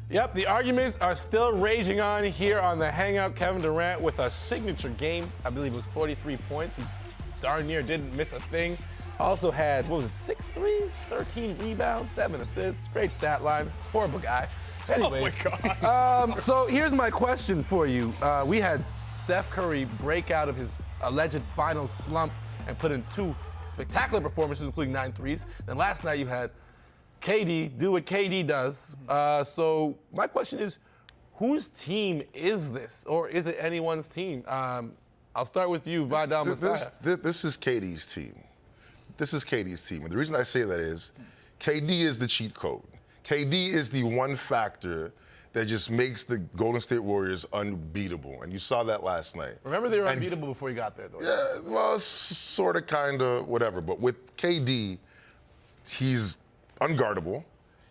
Yep, the arguments are still raging on here on the Hangout. Kevin Durant with a signature game. I believe it was 43 points. He darn near didn't miss a thing. Also had, 6 threes, 13 rebounds, 7 assists. Great stat line. Horrible guy. Anyways, oh my God. So here's my question for you. We had Steph Curry break out of his alleged final slump and put in 2 spectacular performances, including 9 threes. Then last night you had KD do what KD does. So my question is, whose team is this? Or is it anyone's team? I'll start with you, Vidal Messiah. This is KD's team. This is KD's team. And the reason I say that is KD is the cheat code. KD is the one factor that just makes the Golden State Warriors unbeatable. And you saw that last night. Remember, they were unbeatable before you got there, though. Yeah, well, sort of, kind of, whatever. But with KD, he's unguardable.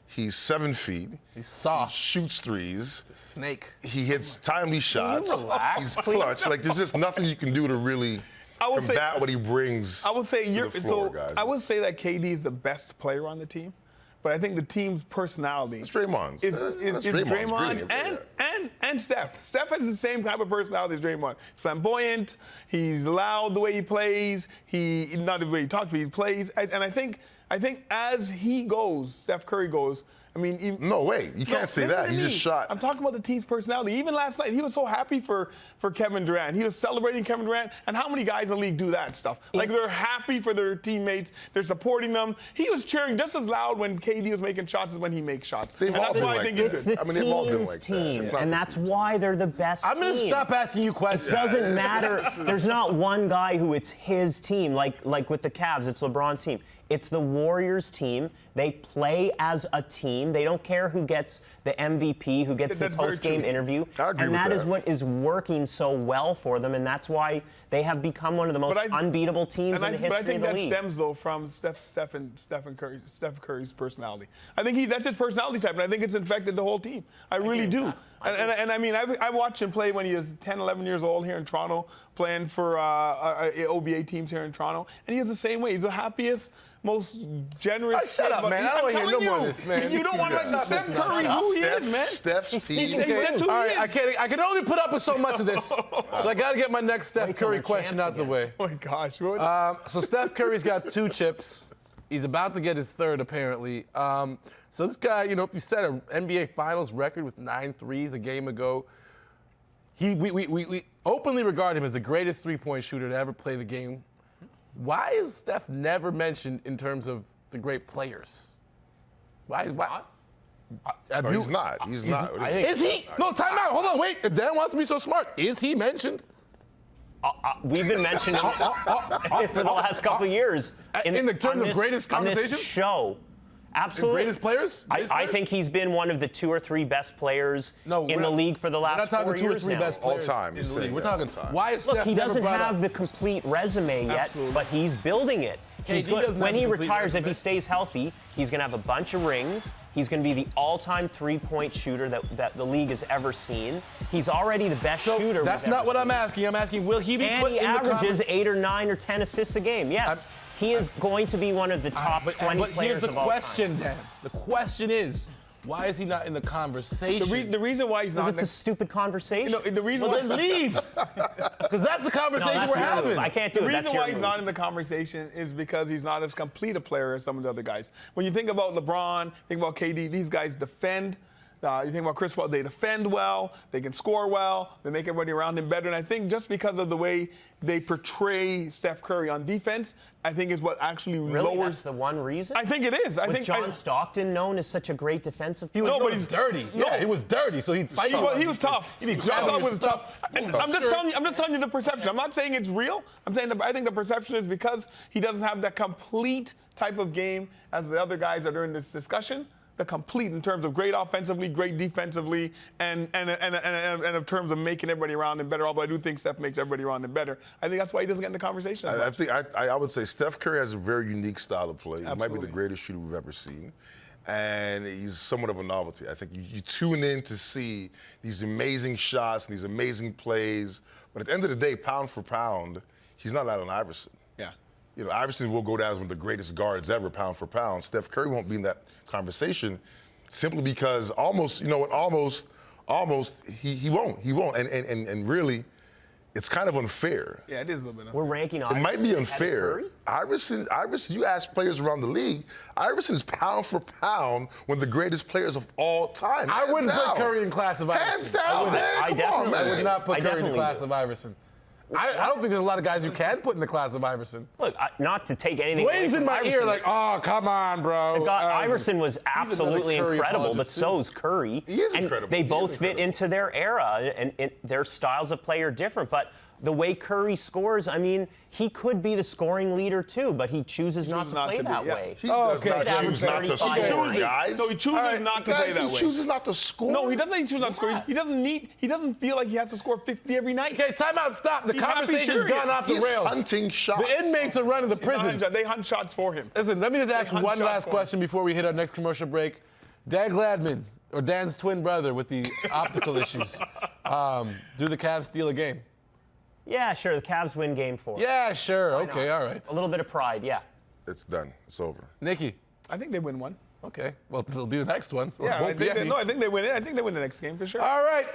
He's 7 feet. He's soft. He shoots threes. He's a snake. He hits timely shots. Relax, he's clutch. Like, there's just nothing you can do to really combat what he brings. I would say to the floor, guys. I would say that KD is the best player on the team, but I think the team's personality It's Draymond's. is Draymond's Draymond and Steph. Steph has the same type of personality as Draymond. He's flamboyant. He's loud the way he plays. Not the way he talks, but he plays. And I think as he goes, Steph Curry goes. I mean, no way. You can't say that. He just shot. I'm talking about the team's personality. Even last night, he was so happy for Kevin Durant. He was celebrating Kevin Durant. And how many guys in the league do that stuff? Like, they're happy for their teammates. They're supporting them. He was cheering just as loud when KD was making shots as when he makes shots. It's the team's team, and that's why they're the best team. I'm going to stop asking you questions. It doesn't matter. There's not one guy who it's his team, like with the Cavs, it's LeBron's team. It's the Warriors team. They play as a team. They don't care who gets the MVP, who gets the post-game interview. And that is what is working so well for them, and that's why they have become one of the most unbeatable teams in the history of the league. But I think that stems, though, from Steph Curry's personality. I think that's his personality type, and I think it's infected the whole team. I really do. And I mean, I watched him play when he was 10, 11 years old here in Toronto, playing for OBA teams here in Toronto, and he is the same way. He's the happiest, most generous. Shut up, man. I don't want to hear no more of this, man. You don't want to let Steph Curry who he is, man. Steph's team. That's who All he right, is. I can only put up with so much of this. So I got to get my next Steph Curry question out the way. Oh, my gosh. So Steph Curry's got 2 chips. He's about to get his 3rd, apparently. So this guy, if you set an NBA Finals record with 9 threes a game ago, we openly regard him as the greatest three-point shooter to ever play the game. Why is Steph never mentioned in terms of the great players? He's not. He's not. Is he? No, time out. Hold on. Wait. If Dan wants to be so smart, is he mentioned? We've been mentioning him for the last couple of years. In the terms of greatest conversation? On this show. Absolutely. Greatest players? I think he's been one of the 2 or 3 best players in the league for the last 4 years now. We're not talking 2 or 3 best players all time in the league. We're talking, why is Steph Look, he doesn't never have the complete resume yet, but he's building it. He's good. When he retires, if he stays healthy, he's going to have a bunch of rings. He's going to be the all-time three-point shooter that the league has ever seen. He's already the best shooter. That's not what I'm asking. I'm asking, will he be put in the And he averages 8 or 9 or 10 assists a game. Yes. He is going to be one of the top 20 players of all time. But here's the question, Dan. The question is, why is he not in the conversation? The reason why he's not. Because it's a stupid conversation. The reason why then leave. Because that's the conversation we're having. I can't do it. The reason why he's not in the conversation is because he's not as complete a player as some of the other guys. When you think about LeBron, think about KD, these guys defend. You think about Chris Paul, they defend well, they can score well, they make everybody around them better. And I think just because of the way they portray Steph Curry on defense, I think is what actually lowers. That's the one reason? I think it is. Was John Stockton known as such a great defensive player? But he's dirty. Yeah, he was dirty, so he'd fight. He was tough. John Stockton was tough. I'm just telling you the perception. I'm not saying it's real. I'm saying I think the perception is because he doesn't have that complete type of game as the other guys that are in this discussion. The complete in terms of great offensively, great defensively, and in terms of making everybody around him better. Although I do think Steph makes everybody around him better. I think that's why he doesn't get in the conversation. I would say Steph Curry has a very unique style of play. He might be the greatest shooter we've ever seen. And he's somewhat of a novelty. I think you tune in to see these amazing shots and these amazing plays. But at the end of the day, pound for pound, he's not Allen Iverson. Yeah. Iverson will go down as one of the greatest guards ever, pound for pound. Steph Curry won't be in that conversation. simply because almost he won't. And really, it's kind of unfair. Yeah, it is a little bit unfair. We're ranking It Iverson might be ahead of unfair. Curry? Iverson, you ask players around the league, Iverson is pound for pound one of the greatest players of all time. I wouldn't Hands put down. Curry in class of Iverson. Hands down, man. I Come definitely on, man. I would not put I Curry in the definitely class do. of Iverson. I don't think there's a lot of guys you can put in the class of Iverson. Look, not to take anything away Dwayne's from in my Iverson, ear like, oh, come on, bro. Iverson was absolutely Curry incredible, but apologist, so is Curry. He is and incredible. they He both is fit incredible. into their era, and their styles of play are different. But the way Curry scores, I mean, he could be the scoring leader too, but he chooses not to play that yeah. way. He does okay. not choose not to 35 score, points. guys. No, he chooses not to play Guys, that he way. chooses not to score. No, he doesn't choose not to score. He doesn't feel like he has to score 50 every night. Okay, timeout, stop. The He's happy conversation's shooting gone it. off the He's rails. hunting shots. The inmates are running the prison. They hunt shots for him. Listen, let me just ask hunt one shots last for him. question before we hit our next commercial break. Dan Gladman, or Dan's twin brother with the optical issues, do the Cavs steal a game? Yeah, sure. The Cavs win Game 4. Yeah, sure. Why Okay, not? all right. A little bit of pride, yeah. It's done. It's over. Nikki. I think they win one. Okay. Well, it'll be the next one. Or Yeah, it won't be any. I think they win it. I think they win the next game for sure. All right,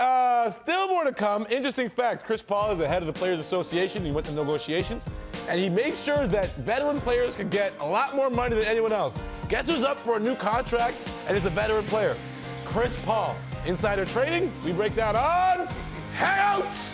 still more to come. Interesting fact, Chris Paul is the head of the Players Association. He went to negotiations, and he made sure that veteran players could get a lot more money than anyone else. Guess who's up for a new contract and is a veteran player? Chris Paul. Insider trading, we break down on Hangouts